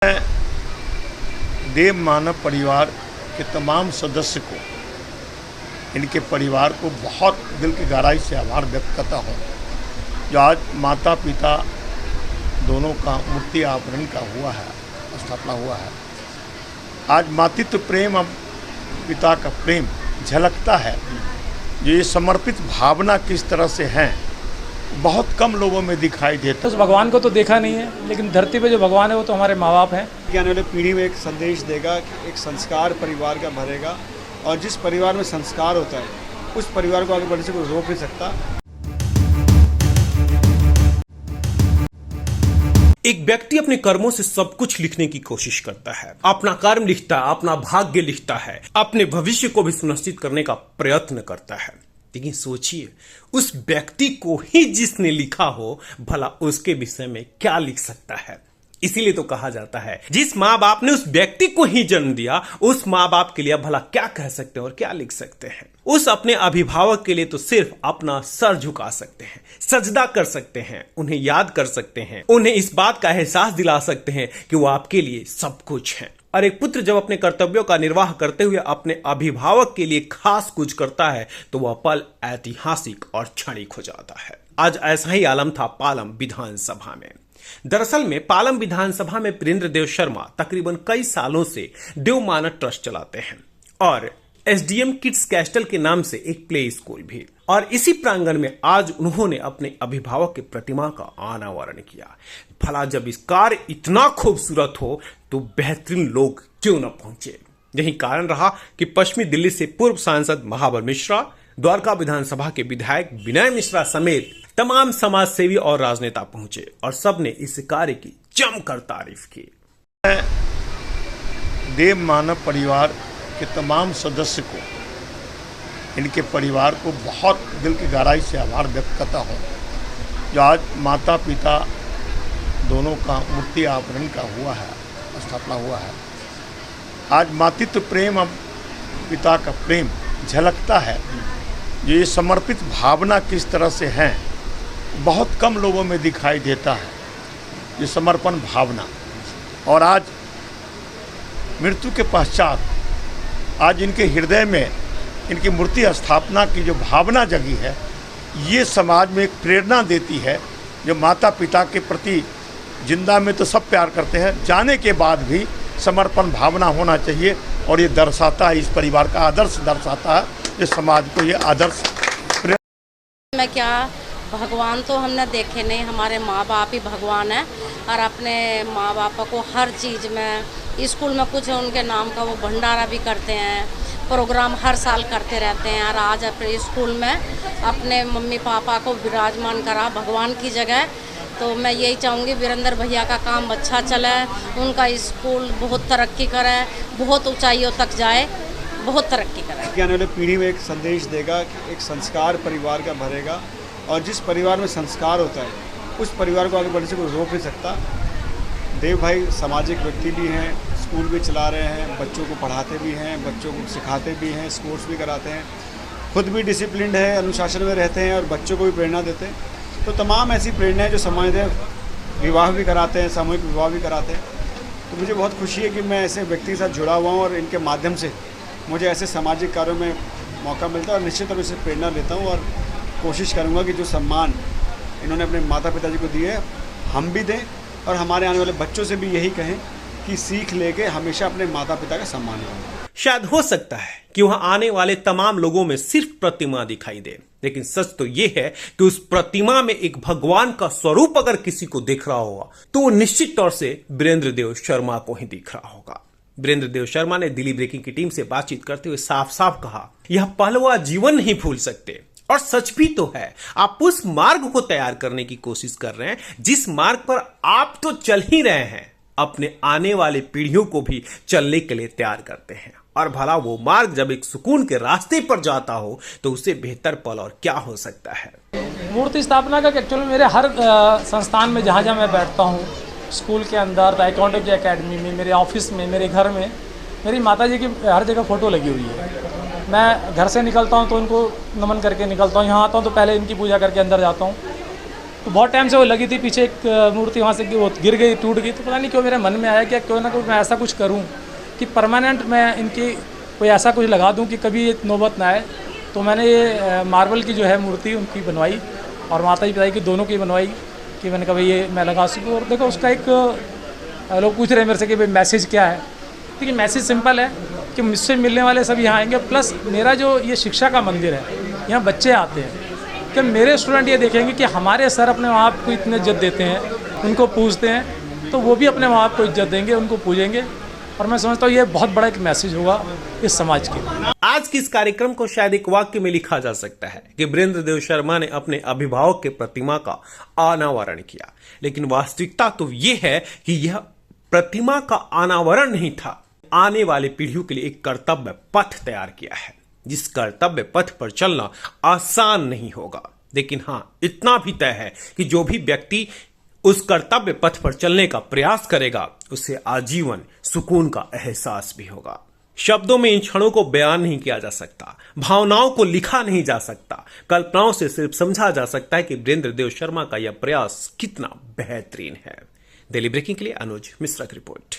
देव मानव परिवार के तमाम सदस्य को, इनके परिवार को बहुत दिल की गहराई से आभार व्यक्त करता हूँ जो आज माता पिता दोनों का मूर्ति आवरण का हुआ है, स्थापना हुआ है। आज मातृत्व प्रेम और पिता का प्रेम झलकता है। जो ये समर्पित भावना किस तरह से है, बहुत कम लोगों में दिखाई देता। उस भगवान को तो देखा नहीं है, लेकिन धरती पे जो भगवान है वो तो हमारे माँ बाप हैं। आने वाली पीढ़ी में एक संदेश देगा, एक संस्कार परिवार का भरेगा, और जिस परिवार में संस्कार होता है उस परिवार को आगे बढ़ने से कोई रोक नहीं सकता। एक व्यक्ति अपने कर्मों से सब कुछ लिखने की कोशिश करता है, अपना कर्म लिखता है, अपना भाग्य लिखता है, अपने भविष्य को भी सुनिश्चित करने का प्रयत्न करता है। लेकिन सोचिए, उस व्यक्ति को ही जिसने लिखा हो, भला उसके विषय में क्या लिख सकता है। इसीलिए तो कहा जाता है, जिस माँ बाप ने उस व्यक्ति को ही जन्म दिया, उस माँ बाप के लिए भला क्या कह सकते हैं और क्या लिख सकते हैं। उस अपने अभिभावक के लिए तो सिर्फ अपना सर झुका सकते हैं, सजदा कर सकते हैं, उन्हें याद कर सकते हैं, उन्हें इस बात का एहसास दिला सकते हैं कि वो आपके लिए सब कुछ है। और एक पुत्र जब अपने कर्तव्यों का निर्वाह करते हुए अपने अभिभावक के लिए खास कुछ करता है तो वह पल ऐतिहासिक और क्षणिक हो जाता है। आज ऐसा ही आलम था पालम विधानसभा में। दरअसल में पालम विधानसभा में वीरेंद्र देव शर्मा तकरीबन कई सालों से देव मानव ट्रस्ट चलाते हैं और एसडीएम किड्स कैस्टल के नाम से एक प्ले स्कूल भी। और इसी प्रांगण में आज उन्होंने अपने अभिभावक की प्रतिमा का अनावरण किया। भला जब इस कार्य इतना खूबसूरत हो तो बेहतरीन लोग क्यों न पहुंचे। यही कारण रहा कि पश्चिमी दिल्ली से पूर्व सांसद महाबल मिश्रा, द्वारका विधानसभा के विधायक विनय मिश्रा समेत तमाम समाज सेवी और राजनेता पहुंचे और सबने इस कार्य की जमकर तारीफ की। देव मानव परिवार के तमाम सदस्य को, इनके परिवार को बहुत दिल की गहराई से आभार व्यक्त करता हूँ जो आज माता पिता दोनों का मूर्ति आवरण का हुआ है, स्थापना हुआ है। आज मातृत्व प्रेम और पिता का प्रेम झलकता है। जो ये समर्पित भावना किस तरह से है, बहुत कम लोगों में दिखाई देता है, ये समर्पण भावना। और आज मृत्यु के पश्चात आज इनके हृदय में इनकी मूर्ति स्थापना की जो भावना जगी है, ये समाज में एक प्रेरणा देती है। जो माता पिता के प्रति जिंदा में तो सब प्यार करते हैं, जाने के बाद भी समर्पण भावना होना चाहिए। और ये दर्शाता है, इस परिवार का आदर्श दर्शाता है, इस समाज को ये आदर्श। मैं क्या, भगवान तो हमने देखे नहीं, हमारे माँ बाप ही भगवान है। और अपने माँ बाप को हर चीज़ में, स्कूल में कुछ उनके नाम का वो भंडारा भी करते हैं, प्रोग्राम हर साल करते रहते हैं। और आज अपने स्कूल में अपने मम्मी पापा को विराजमान करा भगवान की जगह। तो मैं यही चाहूँगी वीरेंद्र भैया का काम अच्छा चले, उनका स्कूल बहुत तरक्की करे, बहुत ऊंचाइयों तक जाए, बहुत तरक्की करे। आने वाली पीढ़ी में एक संदेश देगा, एक संस्कार परिवार का भरेगा, और जिस परिवार में संस्कार होता है उस परिवार को आगे बढ़ने से कोई रोक नहीं सकता। देव भाई सामाजिक व्यक्ति भी हैं, स्कूल भी चला रहे हैं, बच्चों को पढ़ाते भी हैं, बच्चों को सिखाते भी हैं, स्पोर्ट्स भी कराते हैं, खुद भी डिसिप्लिन्ड है, अनुशासन में रहते हैं और बच्चों को भी प्रेरणा देते हैं। तो तमाम ऐसी प्रेरणाएं जो समाज में विवाह भी कराते हैं, सामूहिक विवाह भी कराते हैं। तो मुझे बहुत खुशी है कि मैं ऐसे व्यक्ति के साथ जुड़ा हुआ हूँ और इनके माध्यम से मुझे ऐसे सामाजिक कार्यों में मौका मिलता है और निश्चित रूप से प्रेरणा लेता हूँ। और कोशिश करूँगा कि जो सम्मान इन्होंने अपने माता पिताजी को दिए हम भी दें, और हमारे आने वाले बच्चों से भी यही कहें कि सीख लेके हमेशा अपने माता पिता का सम्मान करें। शायद हो सकता है कि वहां आने वाले तमाम लोगों में सिर्फ प्रतिमा दिखाई दे, लेकिन सच तो यह है कि उस प्रतिमा में एक भगवान का स्वरूप अगर किसी को दिख रहा होगा तो वो निश्चित तौर से वीरेंद्र देव शर्मा को ही दिख रहा होगा। वीरेंद्र देव शर्मा ने दिल्ली ब्रेकिंग की टीम से बातचीत करते हुए साफ साफ कहा, यह पल व जीवन नहीं भूल सकते। और सच भी तो है, आप उस मार्ग को तैयार करने की कोशिश कर रहे हैं जिस मार्ग पर आप तो चल ही रहे हैं, अपने आने वाली पीढ़ियों को भी चलने के लिए तैयार करते हैं। और भला वो मार्ग जब एक सुकून के रास्ते पर जाता हो तो उससे बेहतर पल और क्या हो सकता है। मूर्ति स्थापना का एक्चुअली मेरे हर संस्थान में जहाँ जहाँ मैं बैठता हूँ, स्कूल के अंदर, अकाउंटेंसी एकेडमी में, मेरे ऑफिस में, मेरे घर में, मेरी माताजी की हर जगह फ़ोटो लगी हुई है। मैं घर से निकलता हूँ तो उनको नमन करके निकलता हूँ, यहाँ आता हूँ तो पहले इनकी पूजा करके अंदर जाता हूँ। तो बहुत टाइम से वो लगी थी पीछे एक मूर्ति, वहाँ से कि वो गिर गई, टूट गई। तो पता नहीं क्यों मेरे मन में आया कि क्यों ना कोई मैं ऐसा कुछ करूँ कि परमानेंट मैं इनकी कोई ऐसा कुछ लगा दूँ कि कभी ये नौबत ना आए। तो मैंने ये मार्बल की जो है मूर्ति उनकी बनवाई और माता जी पिताजी की दोनों की बनवाई कि मैंने कहा भाई ये मैं लगा सकूँ। और देखो उसका एक लोग पूछ रहे हैं मेरे से कि भाई मैसेज क्या है। देखिए मैसेज सिंपल है कि मुझसे मिलने वाले सब यहाँ आएंगे, प्लस मेरा जो ये शिक्षा का मंदिर है, यहाँ बच्चे आते हैं कि मेरे स्टूडेंट ये देखेंगे कि हमारे सर अपने माँ बाप को इतने इज्जत देते हैं, उनको पूजते हैं, तो वो भी अपने माँ बाप को इज्जत देंगे, उनको पूजेंगे। और मैं समझता हूँ ये बहुत बड़ा एक मैसेज होगा इस समाज के लिए। आज के इस कार्यक्रम को शायद एक वाक्य में लिखा जा सकता है कि वीरेंद्र देव शर्मा ने अपने अभिभावक के प्रतिमा का अनावरण किया, लेकिन वास्तविकता तो ये है कि यह प्रतिमा का अनावरण नहीं था, आने वाले पीढ़ियों के लिए एक कर्तव्य पथ तैयार किया है, जिस कर्तव्य पथ पर चलना आसान नहीं होगा। लेकिन हाँ, इतना भी तय है कि जो भी व्यक्ति उस कर्तव्य पथ पर चलने का प्रयास करेगा उसे आजीवन सुकून का एहसास भी होगा। शब्दों में इन क्षणों को बयान नहीं किया जा सकता, भावनाओं को लिखा नहीं जा सकता, कल्पनाओं से सिर्फ समझा जा सकता है कि वीरेंद्र देव शर्मा का यह प्रयास कितना बेहतरीन है। दिल्ली ब्रेकिंग के लिए अनुज मिश्रा की रिपोर्ट।